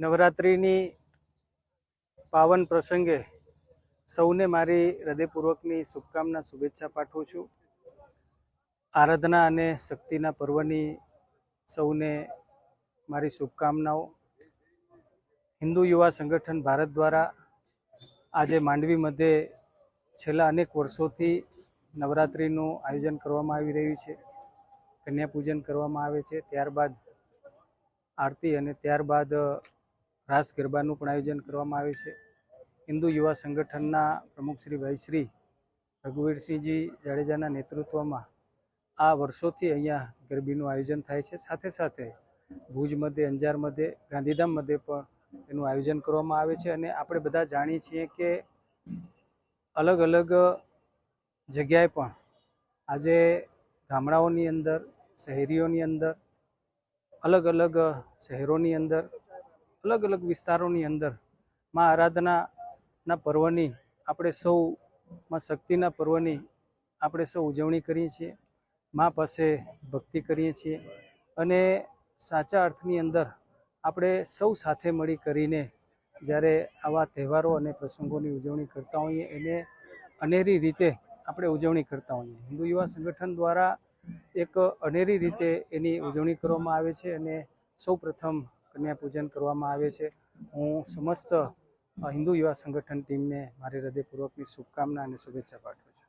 નવરાત્રિની પાવન પ્રસંગે સૌને મારી હૃદયપૂર્વકની શુભકામના શુભેચ્છા પાઠવું છું। આરાધના અને શક્તિના પર્વની સૌને મારી શુભકામનાઓ। હિન્દુ યુવા સંગઠન ભારત દ્વારા આજે માંડવી મધ્યે છેલ્લા અનેક વર્ષોથી નવરાત્રિનું આયોજન કરવામાં આવી રહ્યું છે। કન્યા પૂજન કરવામાં આવે છે, ત્યારબાદ આરતી અને ત્યારબાદ રાસ ગરબાનું પણ આયોજન કરવામાં આવે છે। હિન્દુ યુવા સંગઠનના પ્રમુખ શ્રી ભાઈ રઘુવીરસિંહજી જાડેજાના નેતૃત્વમાં આ વર્ષોથી અહીંયા ગરબીનું આયોજન થાય છે। સાથે સાથે ભુજ મધ્યે, અંજાર મધ્યે, ગાંધીધામ મધ્યે પણ એનું આયોજન કરવામાં આવે છે। અને આપણે બધા જાણીએ છીએ કે અલગ અલગ જગ્યાએ પણ આજે ગામડાઓની અંદર, શહેરીઓની અંદર, અલગ અલગ શહેરોની અંદર, અલગ અલગ વિસ્તારોની અંદર માં આરાધનાના પર્વની આપણે સૌ, માં શક્તિના પર્વની આપણે સૌ ઉજવણી કરીએ છીએ। માં પાસે ભક્તિ કરીએ છીએ અને સાચા અર્થની અંદર આપણે સૌ સાથે મળી કરીને જ્યારે આવા તહેવારો અને પ્રસંગોની ઉજવણી કરતા હોઈએ એને અનેરી રીતે આપણે ઉજવણી કરતા હોઈએ। હિન્દુ યુવા સંગઠન દ્વારા એક અનેરી રીતે એની ઉજવણી કરવામાં આવે છે અને સૌ પ્રથમ કન્યા પૂજન કરવામાં આવે છે। હું સમસ્ત હિન્દુ યુવા સંગઠન ટીમને મારી હૃદયપૂર્વકની શુભકામના અને શુભેચ્છા પાઠવું છું।